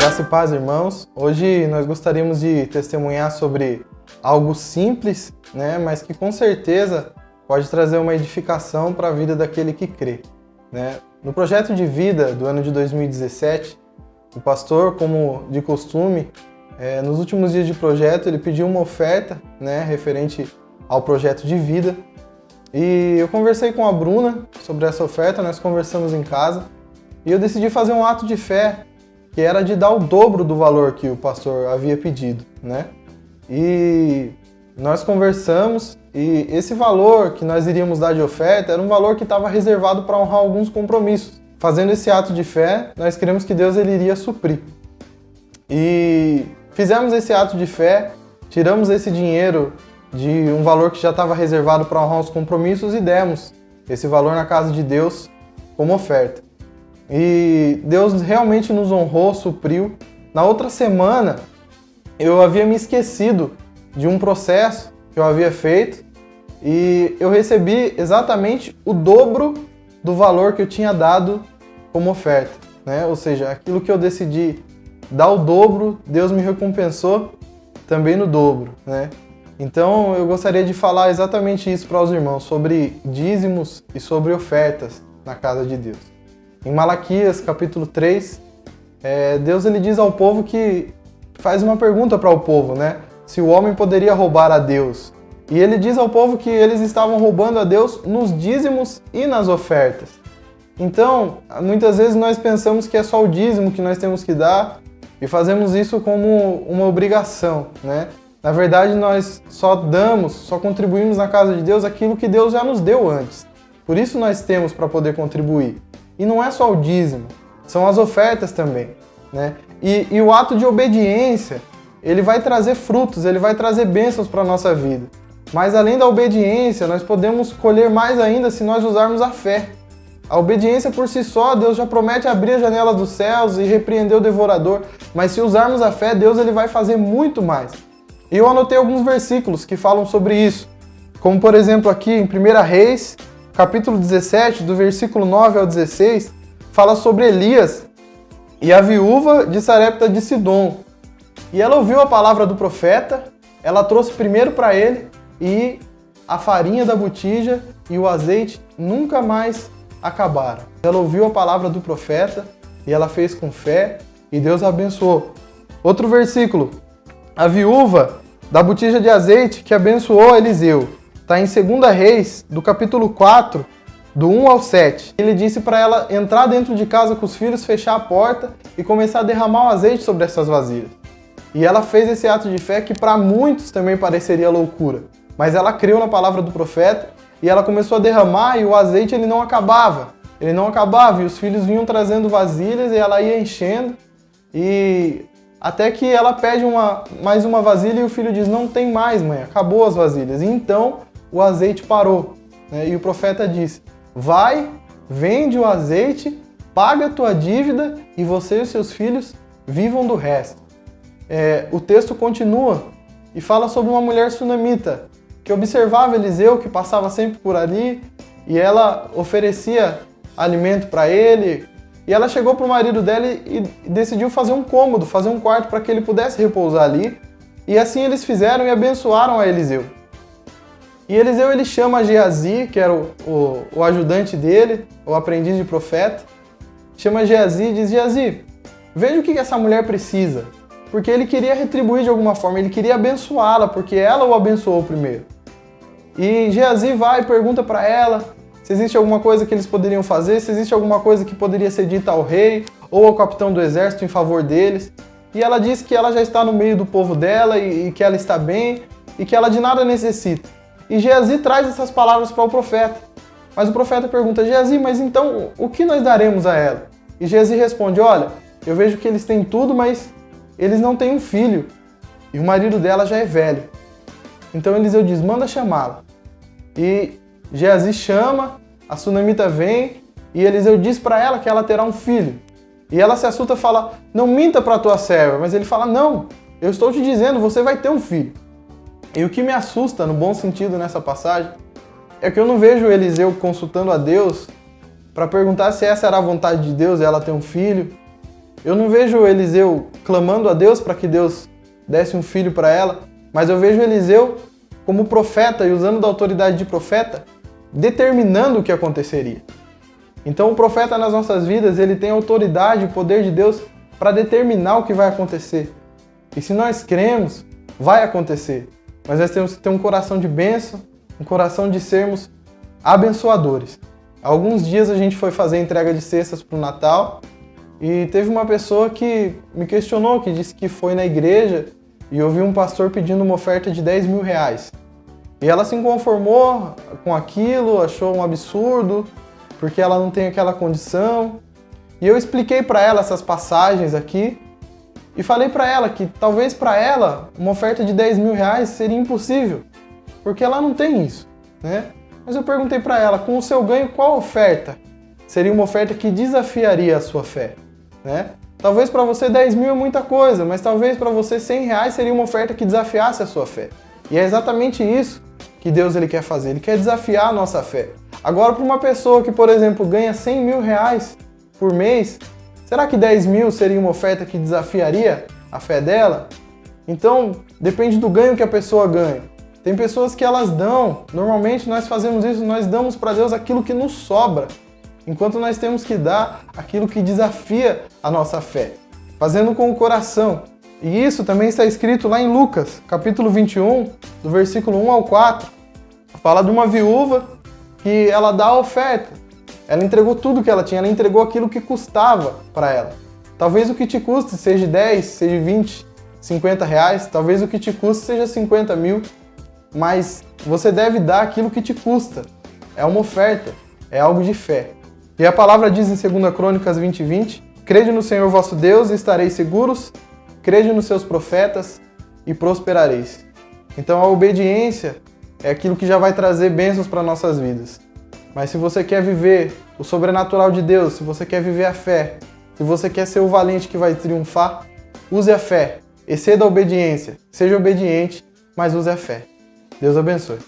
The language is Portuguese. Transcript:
Graça e paz, irmãos. Hoje nós gostaríamos de testemunhar sobre algo simples, mas que com certeza pode trazer uma edificação para a vida daquele que crê. No projeto de vida do ano de 2017, o pastor, como de costume, nos últimos dias de projeto, ele pediu uma oferta referente ao projeto de vida. E eu conversei com a Bruna sobre essa oferta, nós conversamos em casa, e eu decidi fazer um ato de fé, que era de dar o dobro do valor que o pastor havia pedido, E nós conversamos, e esse valor que nós iríamos dar de oferta era um valor que estava reservado para honrar alguns compromissos. Fazendo esse ato de fé, nós cremos que Deus ele iria suprir. E fizemos esse ato de fé, tiramos esse dinheiro de um valor que já estava reservado para honrar os compromissos e demos esse valor na casa de Deus como oferta. E Deus realmente nos honrou, supriu. Na outra semana, eu havia me esquecido de um processo que eu havia feito e eu recebi exatamente o dobro do valor que eu tinha dado como oferta, Ou seja, aquilo que eu decidi dar o dobro, Deus me recompensou também no dobro, Então eu gostaria de falar exatamente isso para os irmãos, sobre dízimos e sobre ofertas na casa de Deus. Em Malaquias, capítulo 3, Deus ele diz ao povo que faz uma pergunta para o povo, se o homem poderia roubar a Deus. E ele diz ao povo que eles estavam roubando a Deus nos dízimos e nas ofertas. Então, muitas vezes nós pensamos que é só o dízimo que nós temos que dar e fazemos isso como uma obrigação, Na verdade, nós só contribuímos na casa de Deus aquilo que Deus já nos deu antes. Por isso nós temos para poder contribuir. E não é só o dízimo, são as ofertas também, E o ato de obediência, ele vai trazer frutos, ele vai trazer bênçãos para a nossa vida. Mas além da obediência, nós podemos colher mais ainda se nós usarmos a fé. A obediência por si só, Deus já promete abrir as janelas dos céus e repreender o devorador. Mas se usarmos a fé, Deus ele vai fazer muito mais. E eu anotei alguns versículos que falam sobre isso. Como por exemplo aqui em 1 Reis, capítulo 17, do versículo 9 ao 16, fala sobre Elias e a viúva de Sarepta de Sidom. E ela ouviu a palavra do profeta, ela trouxe primeiro para ele e a farinha da botija e o azeite nunca mais acabaram. Ela ouviu a palavra do profeta e ela fez com fé e Deus a abençoou. Outro versículo, a viúva da botija de azeite que abençoou Eliseu. Está em 2 Reis, do capítulo 4, do 1 ao 7. Ele disse para ela entrar dentro de casa com os filhos, fechar a porta e começar a derramar o azeite sobre essas vasilhas. E ela fez esse ato de fé que para muitos também pareceria loucura. Mas ela creu na palavra do profeta e ela começou a derramar e o azeite ele não acabava. Ele não acabava e os filhos vinham trazendo vasilhas e ela ia enchendo. E até que ela pede mais uma vasilha e o filho diz, não tem mais, mãe, acabou as vasilhas. E então o azeite parou, E o profeta disse, vai, vende o azeite, paga a tua dívida e você e os seus filhos vivam do resto. O texto continua e fala sobre uma mulher sunamita que observava Eliseu, que passava sempre por ali, e ela oferecia alimento para ele. E ela chegou para o marido dela e decidiu fazer um cômodo, fazer um quarto para que ele pudesse repousar ali. E assim eles fizeram e abençoaram a Eliseu. E Eliseu ele chama Geazi, que era o ajudante dele, o aprendiz de profeta. Chama Geazi e diz, Geazi, veja o que essa mulher precisa. Porque ele queria retribuir de alguma forma, ele queria abençoá-la, porque ela o abençoou primeiro. E Geazi vai e pergunta para ela se existe alguma coisa que eles poderiam fazer, se existe alguma coisa que poderia ser dita ao rei ou ao capitão do exército em favor deles. E ela diz que ela já está no meio do povo dela e que ela está bem e que ela de nada necessita. E Geazi traz essas palavras para o profeta. Mas o profeta pergunta, Geazi, mas então o que nós daremos a ela? E Geazi responde, olha, eu vejo que eles têm tudo, mas eles não têm um filho. E o marido dela já é velho. Então Eliseu diz, manda chamá-la. E Geazi chama, a sunamita vem e Eliseu diz para ela que ela terá um filho. E ela se assusta e fala, não minta para a tua serva. Mas ele fala, não, eu estou te dizendo, você vai ter um filho. E o que me assusta, no bom sentido, nessa passagem, é que eu não vejo Eliseu consultando a Deus para perguntar se essa era a vontade de Deus, ela ter um filho. Eu não vejo Eliseu clamando a Deus para que Deus desse um filho para ela, mas eu vejo Eliseu como profeta e usando da autoridade de profeta, determinando o que aconteceria. Então o profeta nas nossas vidas, ele tem autoridade e poder de Deus para determinar o que vai acontecer. E se nós cremos, vai acontecer. Mas nós temos que ter um coração de bênção, um coração de sermos abençoadores. Há alguns dias a gente foi fazer entrega de cestas para o Natal e teve uma pessoa que me questionou, que disse que foi na igreja e ouviu um pastor pedindo uma oferta de 10 mil reais. E ela se inconformou com aquilo, achou um absurdo, porque ela não tem aquela condição. E eu expliquei para ela essas passagens aqui e falei para ela que talvez para ela uma oferta de 10 mil reais seria impossível, porque ela não tem isso, né? Mas eu perguntei para ela, com o seu ganho, qual oferta seria uma oferta que desafiaria a sua fé, né? Talvez para você 10 mil é muita coisa, mas talvez para você 100 reais seria uma oferta que desafiasse a sua fé. E é exatamente isso que Deus ele quer fazer, ele quer desafiar a nossa fé. Agora, para uma pessoa que, por exemplo, ganha 100 mil reais por mês, será que 10 mil seria uma oferta que desafiaria a fé dela? Então, depende do ganho que a pessoa ganha. Tem pessoas que elas dão, normalmente nós fazemos isso, nós damos para Deus aquilo que nos sobra, enquanto nós temos que dar aquilo que desafia a nossa fé, fazendo com o coração. E isso também está escrito lá em Lucas, capítulo 21, do versículo 1 ao 4, fala de uma viúva que ela dá a oferta. Ela entregou tudo que ela tinha, ela entregou aquilo que custava para ela. Talvez o que te custe seja 10, seja 20, 50 reais, talvez o que te custe seja 50 mil, mas você deve dar aquilo que te custa. É uma oferta, é algo de fé. E a palavra diz em 2 Crônicas 20:20, crede no Senhor vosso Deus e estareis seguros, crede nos seus profetas e prosperareis. Então a obediência é aquilo que já vai trazer bênçãos para nossas vidas. Mas se você quer viver o sobrenatural de Deus, se você quer viver a fé, se você quer ser o valente que vai triunfar, use a fé, exceda a obediência, seja obediente, mas use a fé. Deus abençoe.